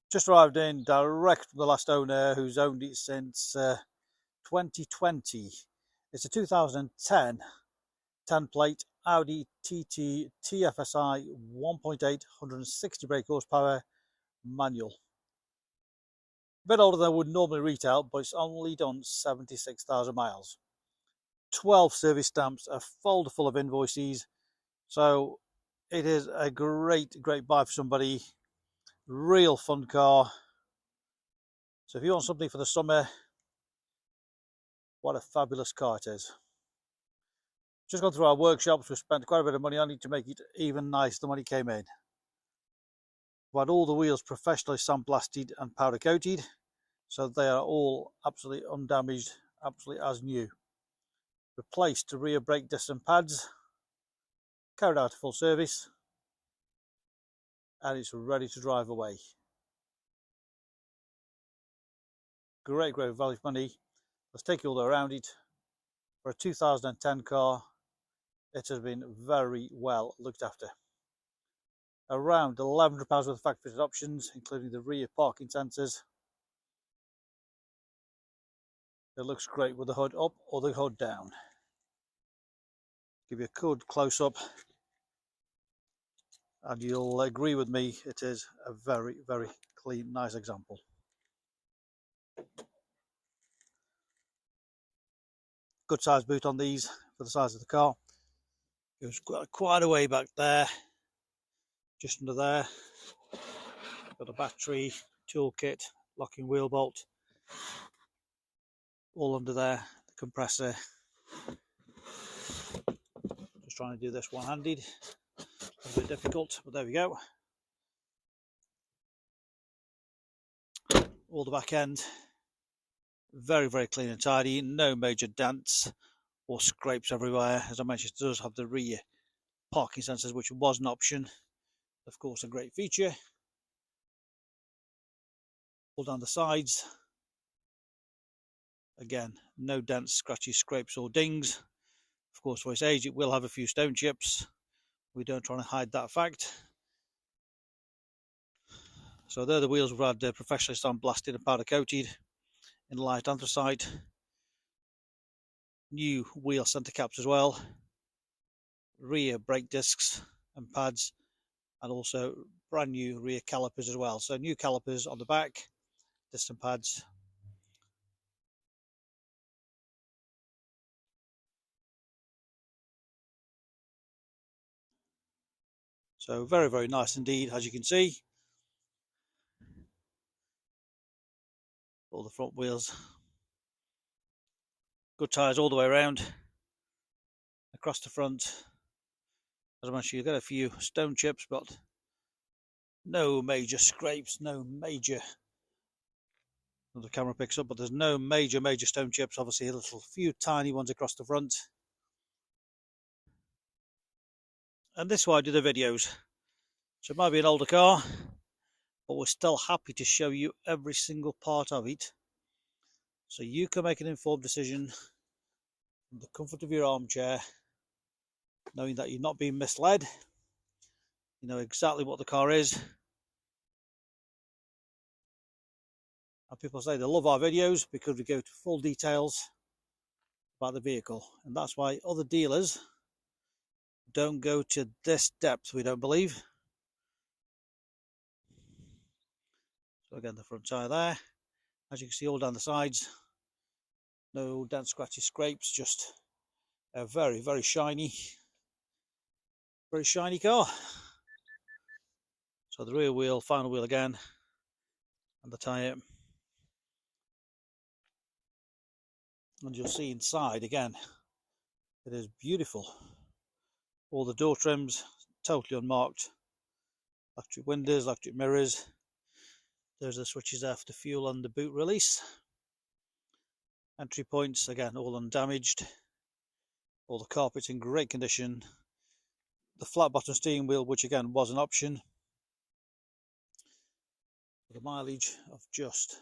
Just arrived in direct from the last owner, who's owned it since 2020. It's a 2010 10-plate Audi TT TFSI 1.8 160 brake horsepower manual. A bit older than would normally retail, but it's only done 76,000 miles. 12 service stamps, a folder full of invoices. So it is a great buy for somebody. Real fun car. So if you want something for the summer, what a fabulous car it is. Just gone through our workshops. We've spent quite a bit of money on it to make it even nicer than when it came in. We've had all the wheels professionally sandblasted and powder coated, so they are all absolutely undamaged, absolutely as new. Replaced the rear brake discs and pads, carried out a full service, and it's ready to drive away. Great value for money. Let's take you all around it. For a 2010 car, it has been very well looked after. Around £1,100 worth of factory fitted options, including the rear parking sensors. It looks great with the hood up or the hood down. Give you a good close up, and you'll agree with me, it is a very clean, nice example. Good size boot on these for the size of the car. Goes quite a way back there, just under there. Got a battery, toolkit, locking wheel bolt, all under there. The compressor. Just trying to do this one-handed. A bit difficult, but there we go. All the back end, very clean and tidy. No major dents or scrapes everywhere. As I mentioned, it does have the rear parking sensors, which was an option. Of course, a great feature. All down the sides. Again, no dents, scratches, scrapes or dings. Of course, for its age, it will have a few stone chips. We don't try to hide that fact. So there the wheels we've had professionally sandblasted and powder coated in light anthracite. New wheel centre caps as well. Rear brake discs and pads, and also brand new rear calipers as well. So new calipers on the back, disc and pads. So very nice indeed, as you can see. All the front wheels. Good tyres all the way around. Across the front. As I mentioned, you've got a few stone chips, but no major scrapes, no major, the camera picks up, but there's no major stone chips. Obviously a little few tiny ones across the front. And this is why I do the videos. So it might be an older car, but we're still happy to show you every single part of it, so you can make an informed decision from the comfort of your armchair, knowing that you're not being misled. You know exactly what the car is. And people say they love our videos because we go to full details about the vehicle, and that's why other dealers don't go to this depth, we don't believe. So again, the front tyre there, as you can see, all down the sides, no dents, scratches, scrapes, just a very shiny car. So the rear wheel, final wheel again, and the tyre. And you'll see inside again, it is beautiful. All the door trims totally unmarked. Electric windows, electric mirrors. There's the switches there for the fuel and the boot release. Entry points, again, all undamaged. All the carpets in great condition. The flat bottom steering wheel, which again was an option. With a mileage of just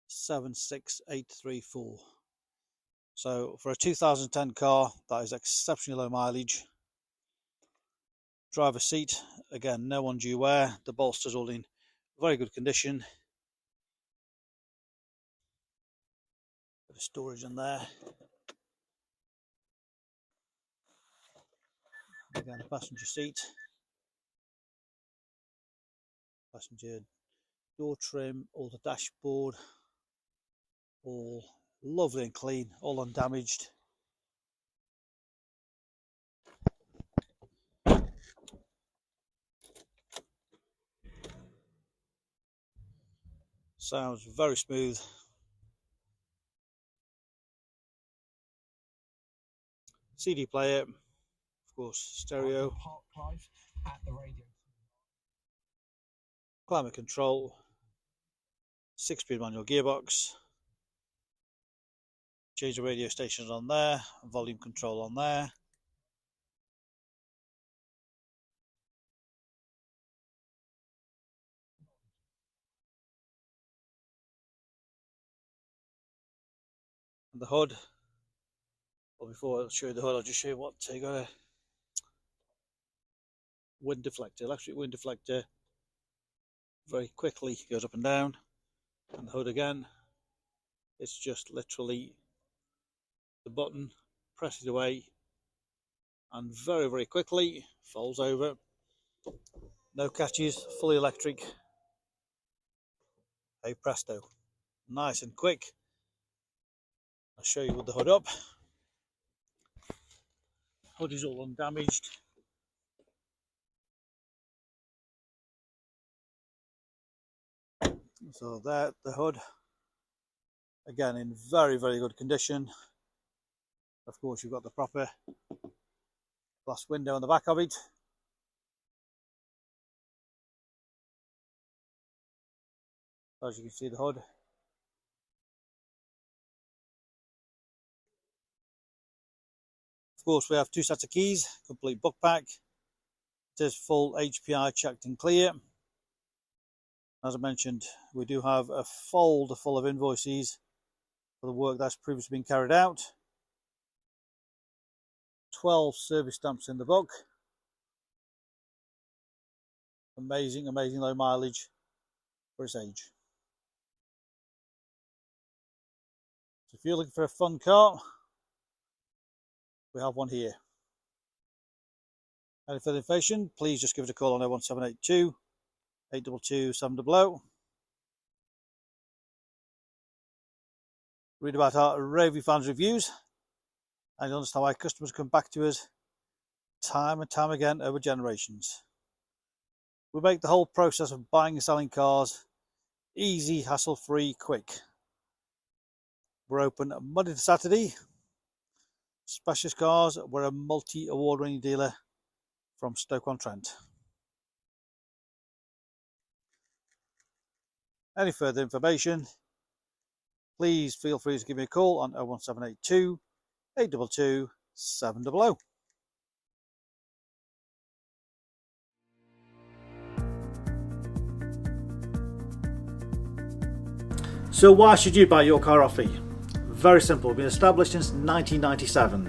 76834. So for a 2010 car, that is exceptionally low mileage. Driver's seat, again, no undue wear. The bolsters all in Very good condition. Bit of storage in there. Again, the passenger seat, passenger door trim, all the dashboard, all lovely and clean, all undamaged. Sounds very smooth. CD player, of course, stereo, climate control, 6-speed manual gearbox, change the radio stations on there, volume control on there. And the hood, well, before I show you the hood, I'll just show you what you got. A wind deflector, electric wind deflector, very quickly goes up and down. And the hood again, it's just literally the button, press it away, and very quickly folds over. No catches, fully electric. Hey presto, nice and quick. I'll show you with the hood up. Hood is all undamaged. So there, the hood, again in very good condition. Of course, you've got the proper glass window on the back of it. As you can see, the hood. Of course, we have 2 sets of keys, complete book pack. It is full HPI checked and clear. As I mentioned, we do have a folder full of invoices for the work that's previously been carried out. 12 service stamps in the book. Amazing low mileage for its age. So if you're looking for a fun car, we have one here. Any further information, please just give us a call on 01782 822 700. Read about our raving fans reviews and understand why customers come back to us time and time again over generations. We make the whole process of buying and selling cars easy, hassle-free, quick. We're open Monday to Saturday. Specialist Cars, we're a multi-award-winning dealer from Stoke-on-Trent. Any further information, please feel free to give me a call on 01782 822 700. So why should you buy your car off me? Very simple. We've been established since 1997,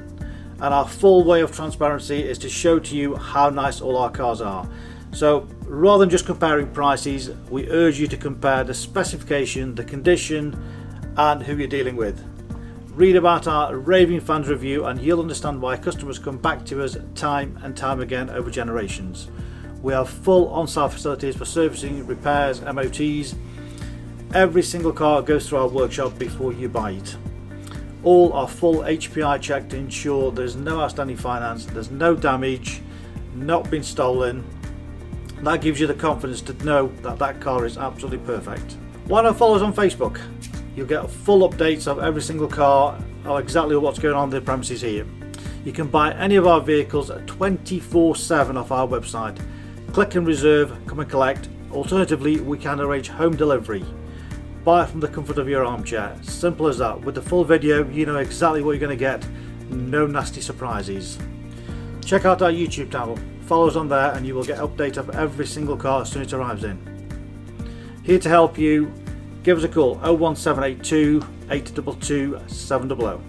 and our full way of transparency is to show to you how nice all our cars are. So rather than just comparing prices, we urge you to compare the specification, the condition, and who you're dealing with. Read about our raving fans review and you'll understand why customers come back to us time and time again over generations. We have full on-site facilities for servicing, repairs, MOTs. Every single car goes through our workshop before you buy it. All are full HPI checked to ensure there's no outstanding finance, there's no damage, not been stolen. That gives you the confidence to know that that car is absolutely perfect. Why not follow us on Facebook? You'll get full updates of every single car, or exactly what's going on in the premises here. You can buy any of our vehicles 24/7 off our website. Click and reserve, come and collect. Alternatively, we can arrange home delivery. Buy it from the comfort of your armchair. Simple as that. With the full video, you know exactly what you're going to get. No nasty surprises. Check out our YouTube channel. Follow us on there and you will get updates of every single car as soon as it arrives in. Here to help you, give us a call 01782 822 700.